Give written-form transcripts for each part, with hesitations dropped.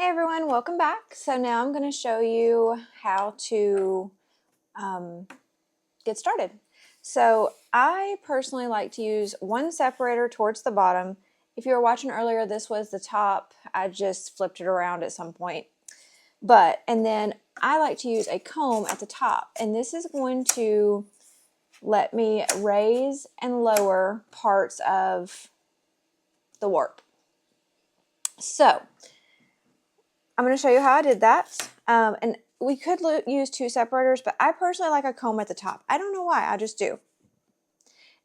Hey everyone, welcome back. So now I'm going to show you how to get started. So I personally like to use one separator towards the bottom. If you were watching earlier, this was the top. I just flipped it around at some point. And then I like to use a comb at the top, and this is going to let me raise and lower parts of the warp. So I'm going to show you how I did that. And we could use two separators, but I personally like a comb at the top. I don't know why, I just do.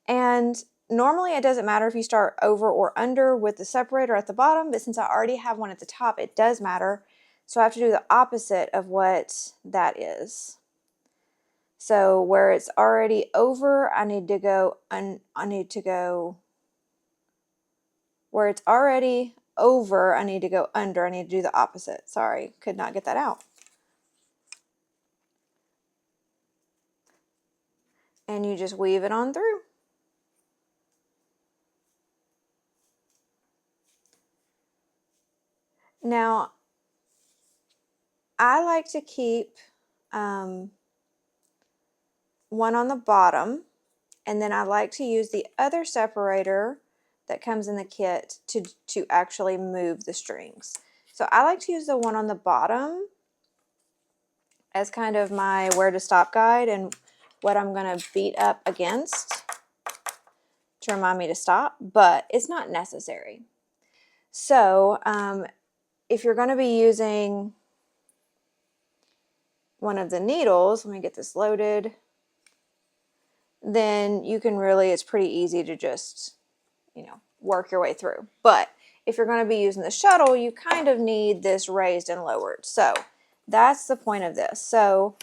And normally it doesn't matter if you start over or under with the separator at the bottom, but since I already have one at the top, it does matter. So I have to do the opposite of what that is. So where it's already over, I need to go, where it's already over, I need to go under. I need to do the opposite. Sorry, could not get that out. And you just weave it on through. Now, I like to keep one on the bottom, and then I like to use the other separator that comes in the kit to actually move the strings. So I like to use the one on the bottom as kind of my where to stop guide and what I'm going to beat up against to remind me to stop, but it's not necessary. So if you're going to be using one of the needles, let me get this loaded, then you can really, it's pretty easy to just, work your way through. But if you're going to be using the shuttle, you kind of need this raised and lowered. So that's the point of this. So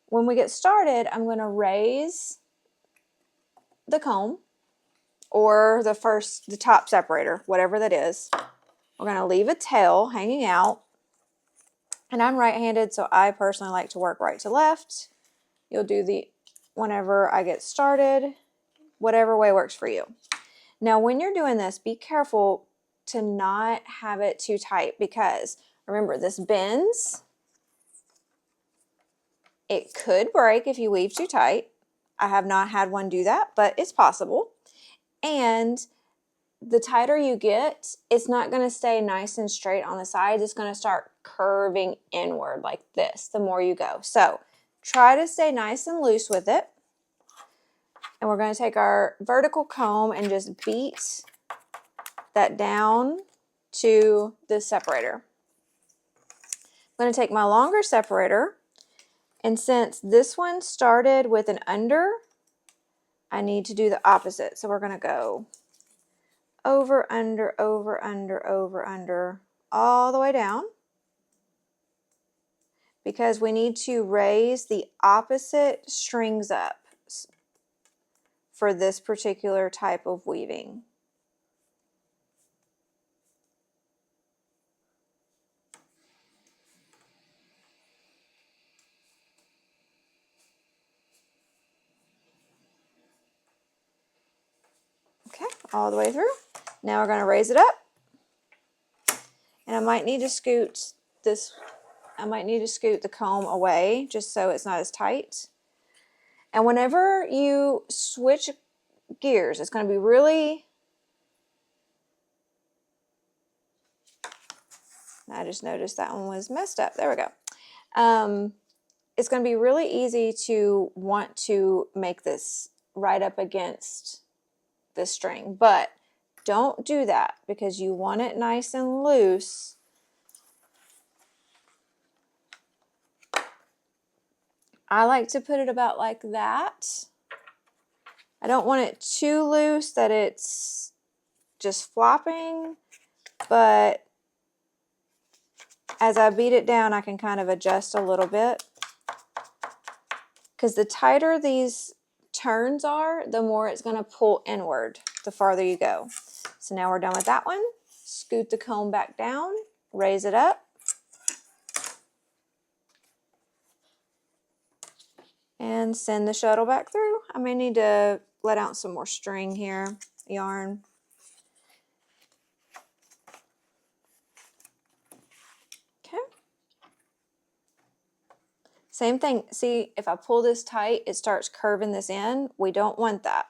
when we get started, I'm going to raise the comb or the top separator, whatever that is. We're going to leave a tail hanging out. And I'm right-handed, so I personally like to work right to left. You'll do whenever I get started, whatever way works for you. Now, when you're doing this, be careful to not have it too tight because remember, this bends. It could break if you weave too tight. I have not had one do that, but it's possible. And the tighter you get, it's not going to stay nice and straight on the sides. It's going to start curving inward like this the more you go. So try to stay nice and loose with it. And we're going to take our vertical comb and just beat that down to the separator. I'm going to take my longer separator, and since this one started with an under, I need to do the opposite. So we're going to go over, under, over, under, over, under, all the way down, because we need to raise the opposite strings up for this particular type of weaving. Okay, all the way through. Now we're going to raise it up, and I might need to scoot the comb away just so it's not as tight. And whenever you switch gears, it's going to be really, I just noticed that one was messed up. There we go. It's going to be really easy to want to make this right up against the string, but don't do that because you want it nice and loose. I like to put it about like that. I don't want it too loose that it's just flopping, but as I beat it down, I can kind of adjust a little bit, because the tighter these turns are, the more it's going to pull inward the farther you go. So now we're done with that one. Scoot the comb back down, raise it up, and send the shuttle back through. I may need to let out some more string here, yarn. Same thing. See, if I pull this tight, it starts curving this in. We don't want that.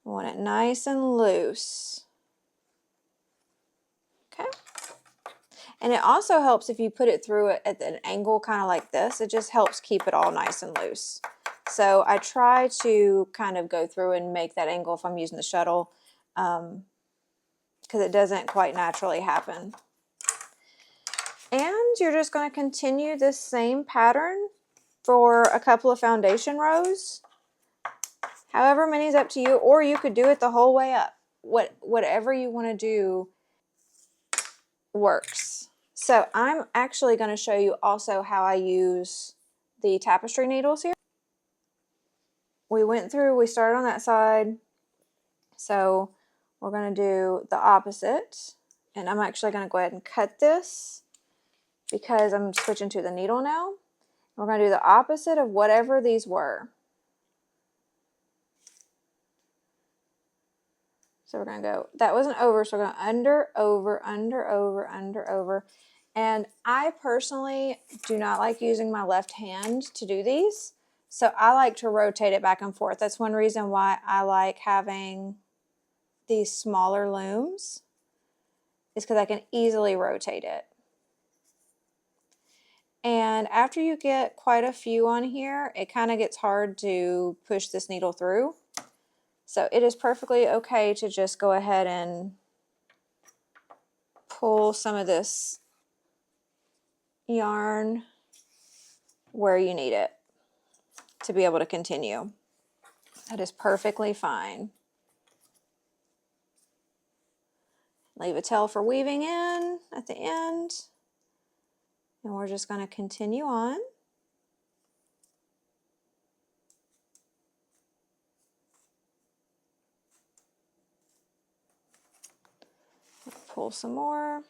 We want it nice and loose. Okay. And it also helps if you put it through it at an angle kind of like this. It just helps keep it all nice and loose. So I try to kind of go through and make that angle if I'm using the shuttle, because it doesn't quite naturally happen. And you're just going to continue this same pattern for a couple of foundation rows. However many is up to you, or you could do it the whole way up. Whatever you want to do works. So I'm actually going to show you also how I use the tapestry needles here. We started on that side. So we're going to do the opposite. And I'm actually going to go ahead and cut this because I'm switching to the needle now. We're going to do the opposite of whatever these were. So we're going to go, that wasn't over, so we're going under, over, under, over, under, over. And I personally do not like using my left hand to do these. So I like to rotate it back and forth. That's one reason why I like having these smaller looms, is because I can easily rotate it. And after you get quite a few on here, it kind of gets hard to push this needle through. So it is perfectly okay to just go ahead and pull some of this yarn where you need it to be able to continue. That is perfectly fine. Leave a tail for weaving in at the end. And we're just going to continue on. Pull some more.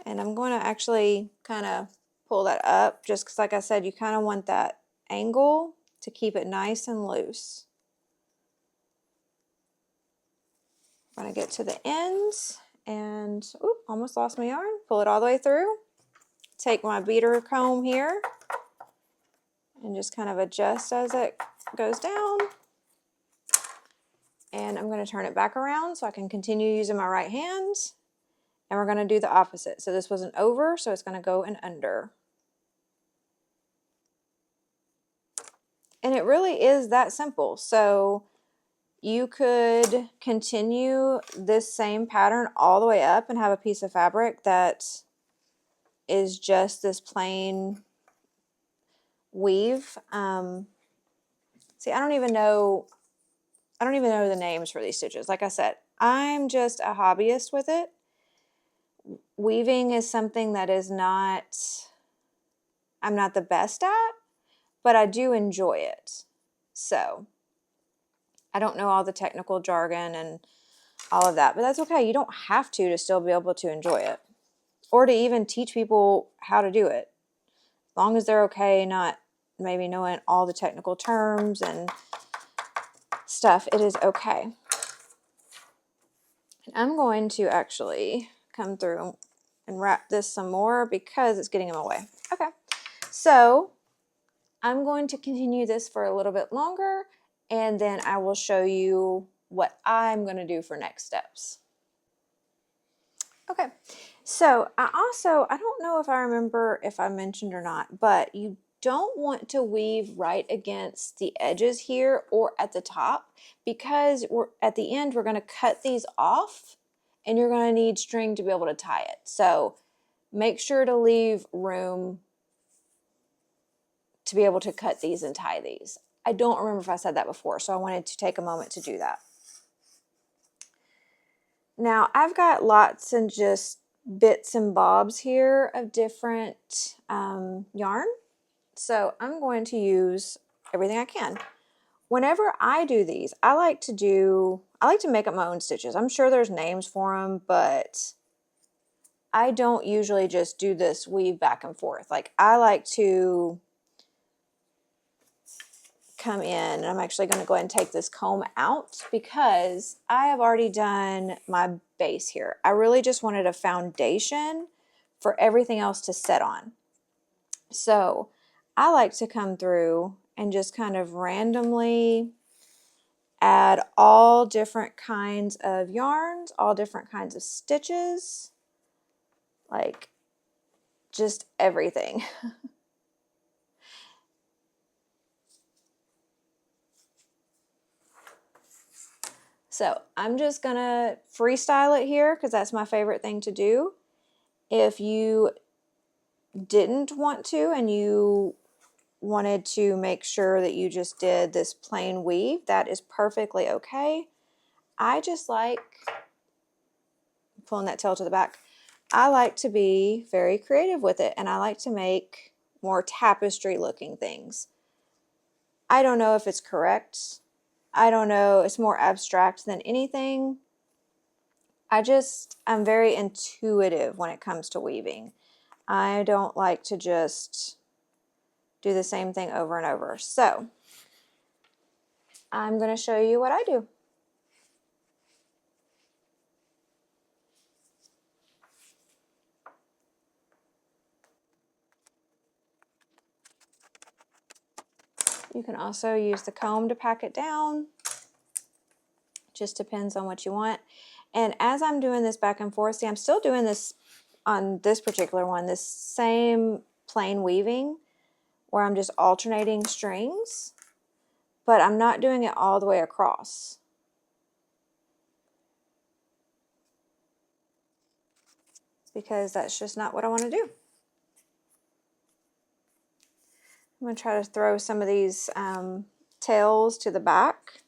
And I'm going to actually kind of pull that up just because, like I said, you kind of want that angle to keep it nice and loose. I'm going to get to the ends and, oop, almost lost my yarn. Pull it all the way through. Take my beater comb here and just kind of adjust as it goes down. And I'm going to turn it back around so I can continue using my right hand. And we're going to do the opposite. So this was an over, so it's going to go an under. And it really is that simple. So you could continue this same pattern all the way up and have a piece of fabric that is just this plain weave. See, I don't even know the names for these stitches. Like I said, I'm just a hobbyist with it. Weaving is something that I'm not the best at, but I do enjoy it. So I don't know all the technical jargon and all of that, but that's okay. You don't have to still be able to enjoy it or to even teach people how to do it. As long as they're okay, not maybe knowing all the technical terms and stuff, it is okay. And I'm going to actually come through and wrap this some more because it's getting in my way. Okay, so I'm going to continue this for a little bit longer and then I will show you what I'm going to do for next steps. Okay, so I don't know if I remember if I mentioned or not, but you don't want to weave right against the edges here or at the top because at the end we're going to cut these off and you're going to need string to be able to tie it. So make sure to leave room to be able to cut these and tie these. I don't remember if I said that before, so I wanted to take a moment to do that. Now I've got lots and just bits and bobs here of different yarn. So I'm going to use everything I can. Whenever I do these, I like to make up my own stitches. I'm sure there's names for them, but I don't usually just do this weave back and forth. Like I like to come in, and I'm actually going to go ahead and take this comb out because I have already done my base here. I really just wanted a foundation for everything else to set on. So I like to come through and just kind of randomly add all different kinds of yarns, all different kinds of stitches, like just everything. So I'm just gonna freestyle it here because that's my favorite thing to do. If you didn't want to and you wanted to make sure that you just did this plain weave, that is perfectly okay. I just like pulling that tail to the back. I like to be very creative with it, and I like to make more tapestry looking things. I don't know if it's correct. I don't know. It's more abstract than anything. I'm very intuitive when it comes to weaving. I don't like to just do the same thing over and over. So I'm going to show you what I do. You can also use the comb to pack it down. Just depends on what you want. And as I'm doing this back and forth, see, I'm still doing this on this particular one, this same plain weaving where I'm just alternating strings, but I'm not doing it all the way across. Because that's just not what I want to do. I'm going to try to throw some of these tails to the back.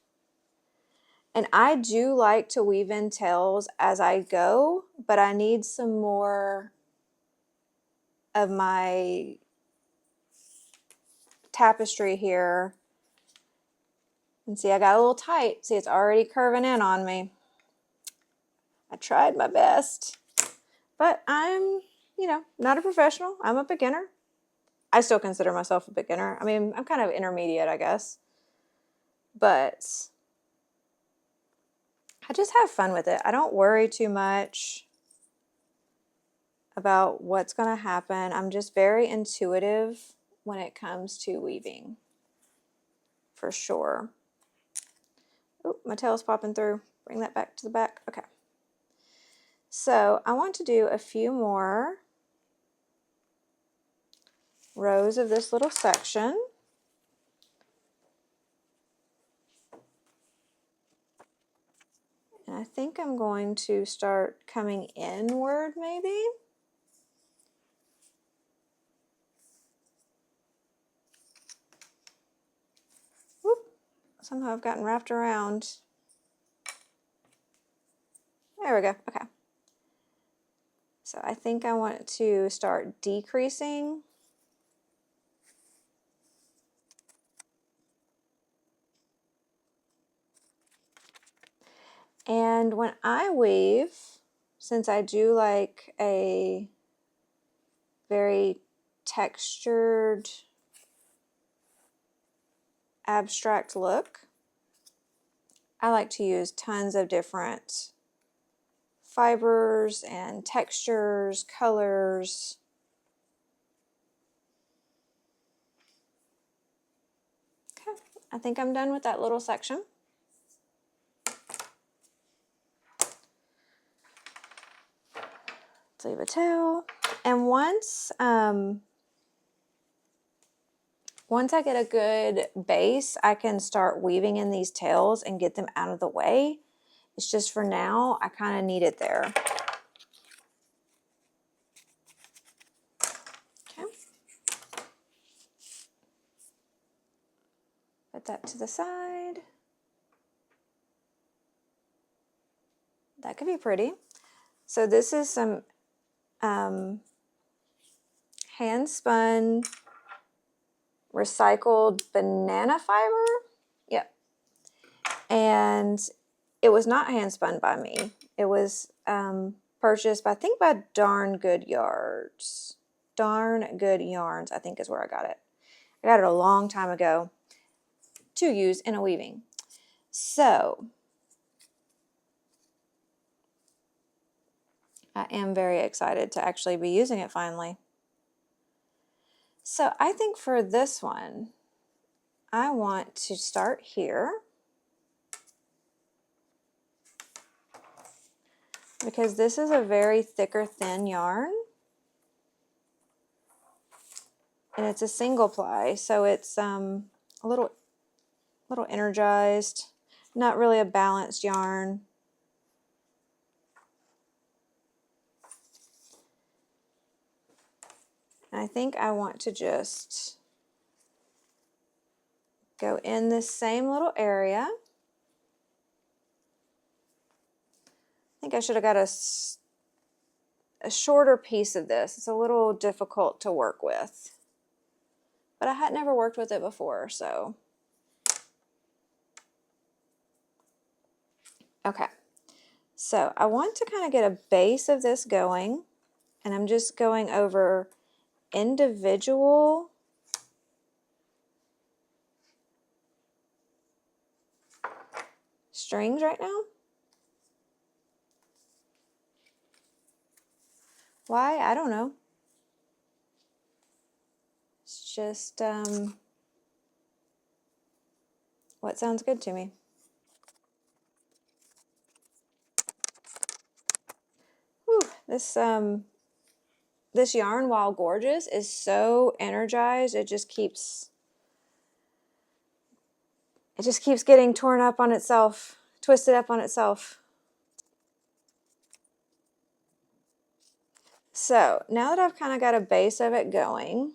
And I do like to weave in tails as I go, but I need some more of my tapestry here. And see, I got a little tight. See, it's already curving in on me. I tried my best, but I'm, not a professional. I'm a beginner. I still consider myself a beginner. I mean, I'm kind of intermediate, I guess. But I just have fun with it. I don't worry too much about what's going to happen. I'm just very intuitive when it comes to weaving, for sure. Oh, my tail's popping through. Bring that back to the back. Okay. So I want to do a few more rows of this little section. And I think I'm going to start coming inward maybe. Whoop. Somehow I've gotten wrapped around. There we go. Okay. So I think I want to start decreasing. And when I weave, since I do like a very textured, abstract look, I like to use tons of different fibers and textures, colors. Okay, I think I'm done with that little section. Let's leave a tail. And once I get a good base, I can start weaving in these tails and get them out of the way. It's just for now, I kind of need it there. Okay. Put that to the side. That could be pretty. So this is some hand spun recycled banana fiber. Yep. And it was not hand spun by me. It was purchased by, I think, by Darn Good Yards. Darn Good Yarns, I think is where I got it. I got it a long time ago. to use in a weaving. So I am very excited to actually be using it finally. So I think for this one, I want to start here because this is a very thicker, thin yarn. And it's a single ply, so it's a little energized, not really a balanced yarn. And I think I want to just go in this same little area. I think I should have got a shorter piece of this. It's a little difficult to work with, but I had never worked with it before, so. Okay, so I want to kind of get a base of this going, and I'm just going over individual strings right now. Why? I don't know. It's just what sounds good to me. Whew, this yarn, while gorgeous, is so energized. It just keeps getting torn up on itself, twisted up on itself. So now that I've kind of got a base of it going,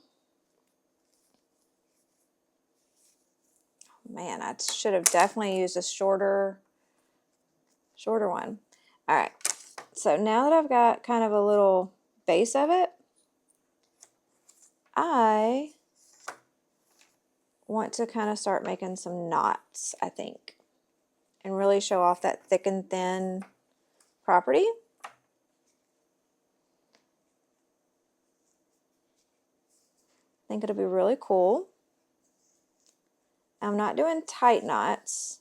man, I should have definitely used a shorter one. All right, so now that I've got kind of a little base of it, I want to kind of start making some knots, I think, and really show off that thick and thin property. I think it'll be really cool. I'm not doing tight knots.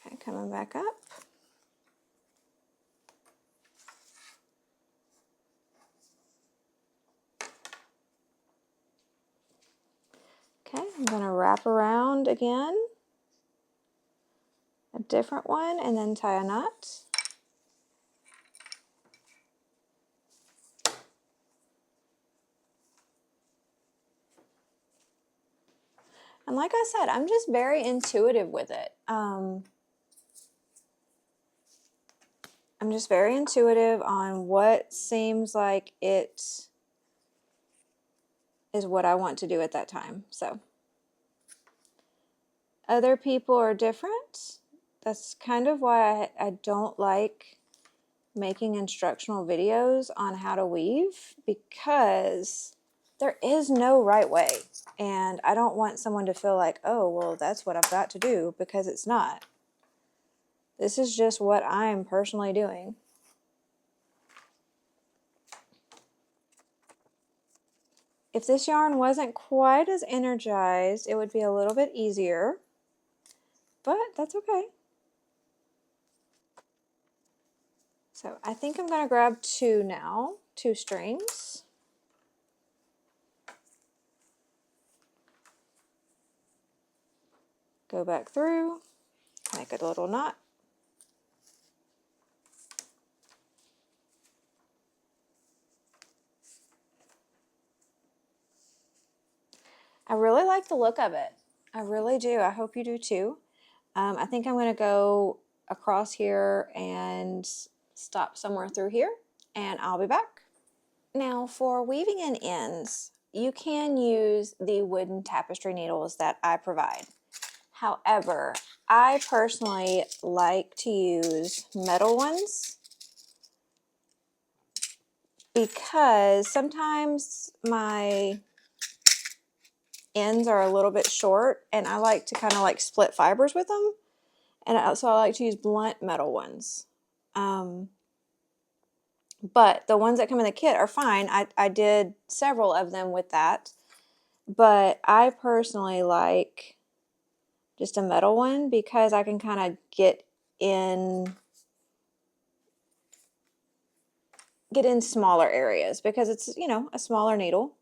Okay, coming back up. Okay, I'm going to wrap around again, a different one, and then tie a knot. And like I said, I'm just very intuitive with it. I'm just very intuitive on what seems like it is what I want to do at that time. So other people are different. That's kind of why I don't like making instructional videos on how to weave, because there is no right way. And I don't want someone to feel like, oh, well, that's what I've got to do, because it's not. This is just what I'm personally doing. If this yarn wasn't quite as energized, it would be a little bit easier, but that's okay. So I think I'm going to grab two now, 2 strings. Go back through, make a little knot. I really like the look of it. I really do. I hope you do too. I think I'm going to go across here and stop somewhere through here, and I'll be back. Now for weaving in ends, you can use the wooden tapestry needles that I provide. However, I personally like to use metal ones because sometimes my ends are a little bit short, and I like to kind of like split fibers with them. And so I like to use blunt metal ones. But the ones that come in the kit are fine. I did several of them with that. But I personally like just a metal one because I can kind of get in smaller areas because it's, you know, a smaller needle,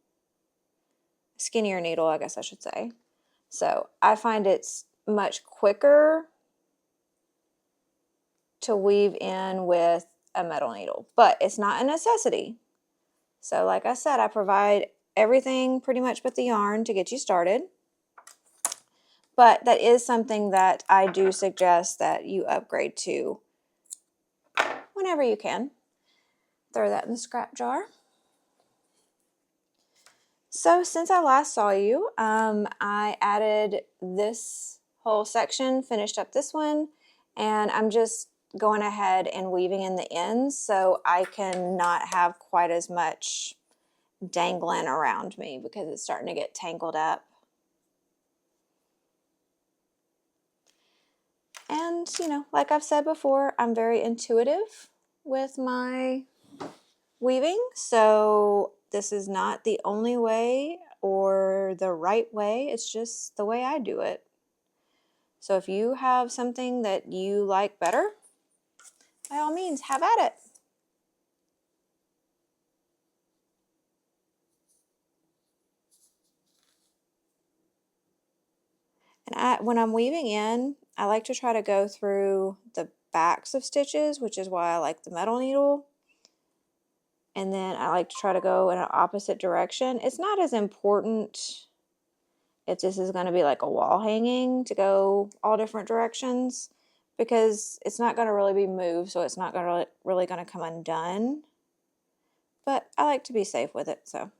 skinnier needle, I guess I should say. So I find it's much quicker to weave in with a metal needle, but it's not a necessity. So like I said, I provide everything pretty much but the yarn to get you started. But that is something that I do suggest that you upgrade to whenever you can. Throw that in the scrap jar. So since I last saw you, I added this whole section, finished up this one, and I'm just going ahead and weaving in the ends so I can not have quite as much dangling around me because it's starting to get tangled up. And, you know, like I've said before, I'm very intuitive with my weaving, so this is not the only way or the right way, it's just the way I do it. So if you have something that you like better, by all means, have at it. And when I'm weaving in, I like to try to go through the backs of stitches, which is why I like the metal needle. And then I like to try to go in an opposite direction. It's not as important if this is going to be like a wall hanging to go all different directions because it's not going to really be moved, so it's not going to really going to come undone. But I like to be safe with it, so.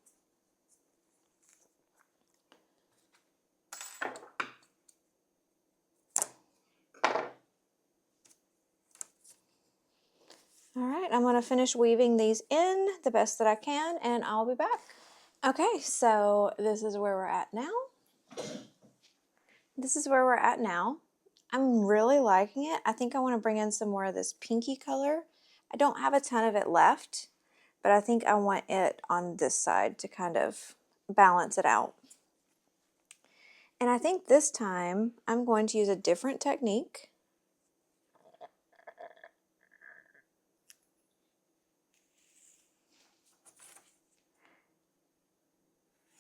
All right, I'm going to finish weaving these in the best that I can, and I'll be back. Okay, so this is where we're at now. I'm really liking it. I think I want to bring in some more of this pinky color. I don't have a ton of it left, but I think I want it on this side to kind of balance it out. And I think this time I'm going to use a different technique.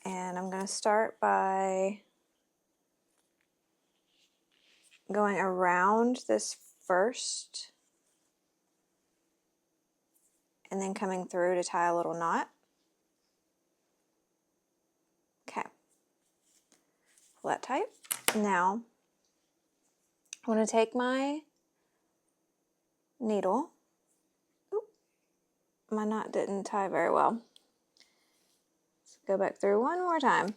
And I'm going to start by going around this first and then coming through to tie a little knot. Okay, pull that tight. Now I'm going to take my needle. Oop, my knot didn't tie very well. Let's go back through one more time.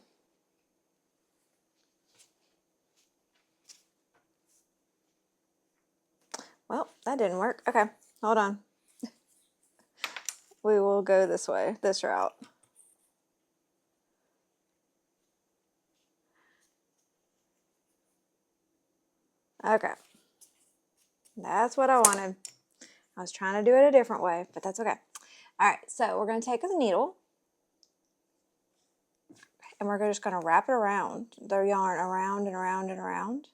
Well, that didn't work. Okay, hold on. We will go this way, this route. Okay, that's what I wanted. I was trying to do it a different way, but that's okay. All right, so we're going to take the needle and we're just going to wrap it around the yarn, around and around and around.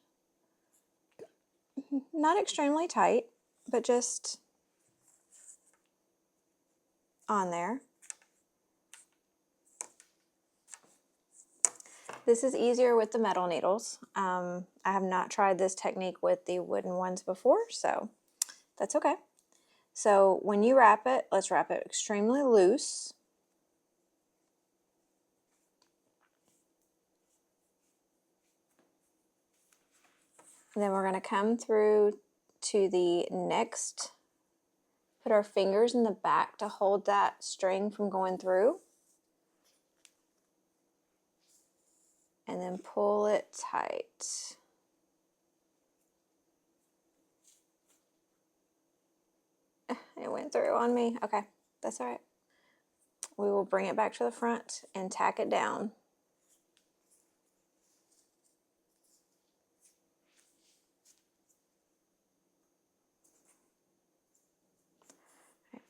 Not extremely tight, but just on there. This is easier with the metal needles. I have not tried this technique with the wooden ones before, so that's okay. So when you wrap it, let's wrap it extremely loose. And then we're going to come through to the next, put our fingers in the back to hold that string from going through. And then pull it tight. It went through on me. Okay, that's all right. We will bring it back to the front and tack it down.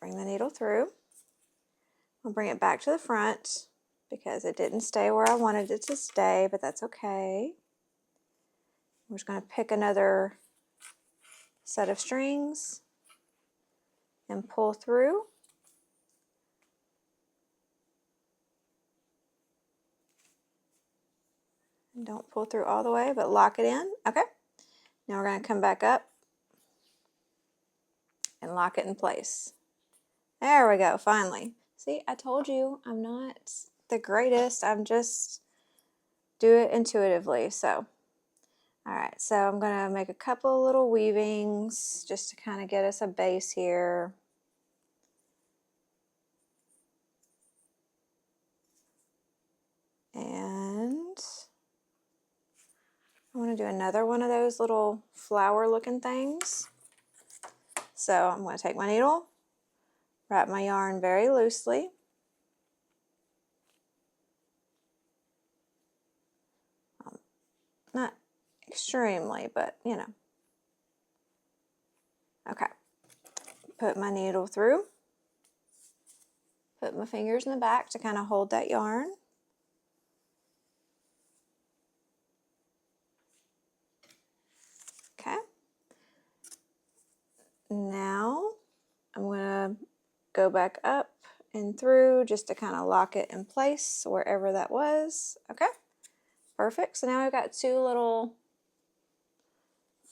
bring the needle through. I'll bring it back to the front because it didn't stay where I wanted it to stay, but that's okay. We're just going to pick another set of strings and pull through. And don't pull through all the way, but lock it in. Okay. Now we're going to come back up and lock it in place. There we go, finally. See, I told you I'm not the greatest. I'm just do it intuitively. So, all right, so I'm going to make a couple little weavings just to kind of get us a base here. And I want to do another one of those little flower looking things. So I'm going to take my needle, wrap my yarn very loosely. Not extremely, but you know. Okay. Put my needle through. Put my fingers in the back to kind of hold that yarn. Okay. Now I'm going to go back up and through just to kind of lock it in place wherever that was. Okay. Perfect. So now I've got two little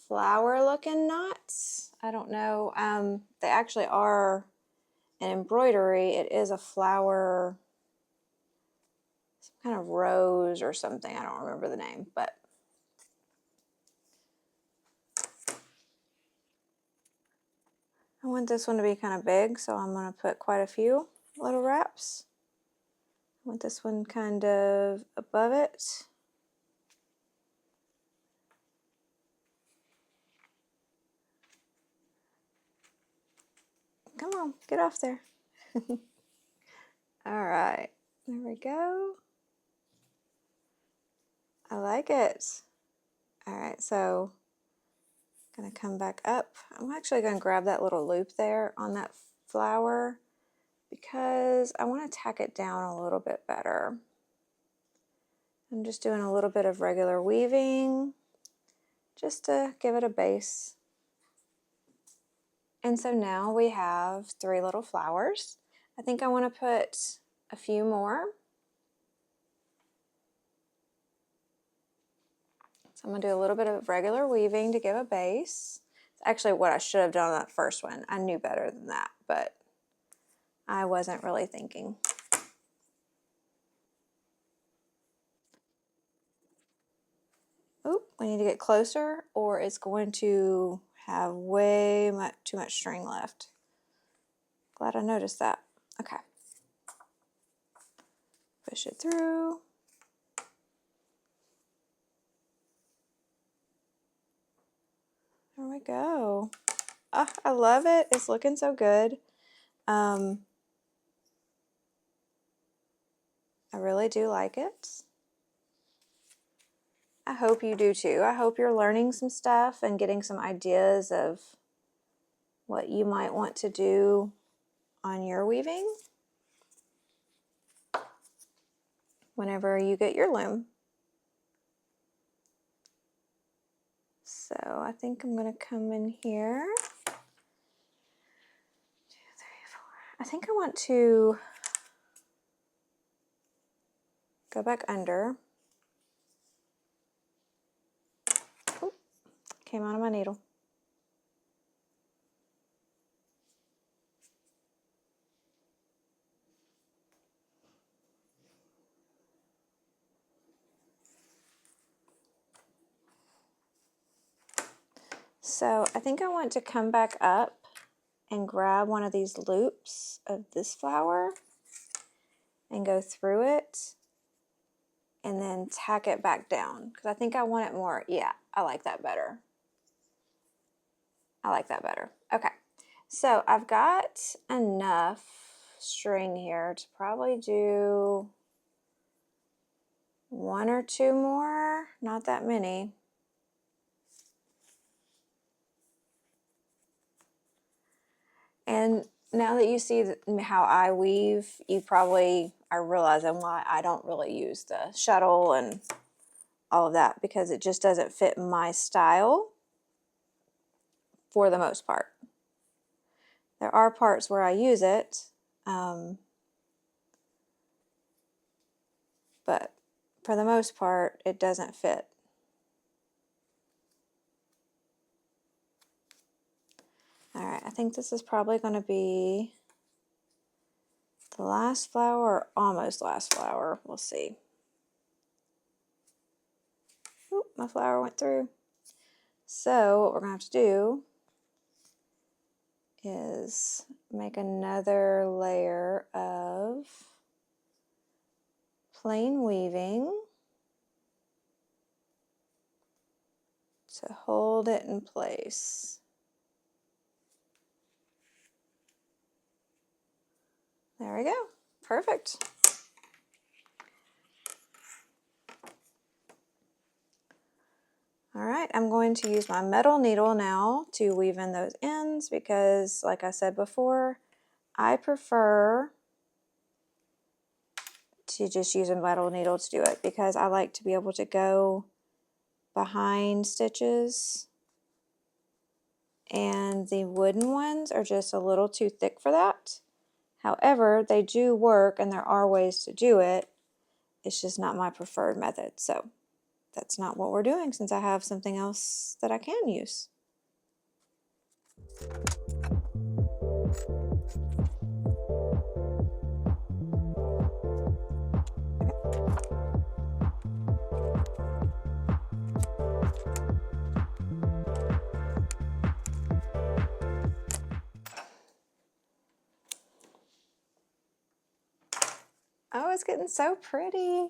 flower looking knots. I don't know. They actually are an embroidery. It is a flower, some kind of rose or something. I don't remember the name, but I want this one to be kind of big, so I'm going to put quite a few little wraps. I want this one kind of above it. Come on, get off there. All right, there we go. I like it. All right, so I'm going to come back up. I'm actually going to grab that little loop there on that flower because I want to tack it down a little bit better. I'm just doing a little bit of regular weaving just to give it a base. And so now we have 3 little flowers. I think I want to put a few more. So I'm going to do a little bit of regular weaving to give a base. It's actually what I should have done on that first one. I knew better than that, but I wasn't really thinking. Oop, we need to get closer or it's going to have way too much string left. Glad I noticed that. Okay. Push it through. There we go. Oh, I love it. It's looking so good. I really do like it. I hope you do too. I hope you're learning some stuff and getting some ideas of what you might want to do on your weaving whenever you get your loom. So I think I'm going to come in here. 2, 3, 4. I think I want to go back under. Oop, came out of my needle. So I think I want to come back up and grab one of these loops of this flower and go through it and then tack it back down because I think I want it more. Yeah, I like that better. I like that better. Okay, so I've got enough string here to probably do 1 or 2 more, not that many. And now that you see how I weave, you probably are realizing why I don't really use the shuttle and all of that, because it just doesn't fit my style for the most part. There are parts where I use it, but for the most part, it doesn't fit. All right, I think this is probably going to be the last flower or almost last flower. We'll see. Oop, my flower went through. So what we're going to have to do is make another layer of plain weaving to hold it in place. There we go. Perfect. All right, I'm going to use my metal needle now to weave in those ends because, like I said before, I prefer to just use a metal needle to do it because I like to be able to go behind stitches, and the wooden ones are just a little too thick for that. However, they do work and there are ways to do it. It's just not my preferred method. So that's not what we're doing since I have something else that I can use. Oh, it's getting so pretty.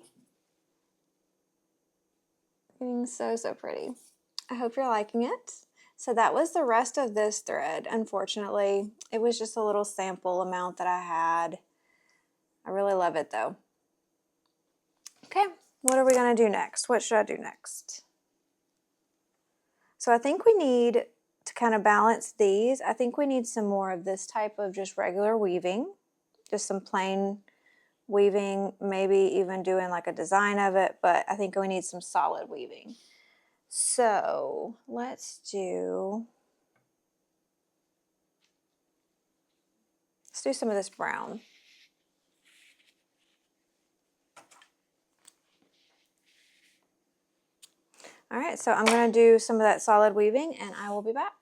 Getting so, so pretty. I hope you're liking it. So that was the rest of this thread. Unfortunately, it was just a little sample amount that I had. I really love it though. Okay, what are we gonna do next? What should I do next? So I think we need to kind of balance these. I think we need some more of this type of just regular weaving, just some plain weaving, maybe even doing like a design of it, but I think we need some solid weaving. So let's do some of this brown. All right, so I'm going to do some of that solid weaving and I will be back.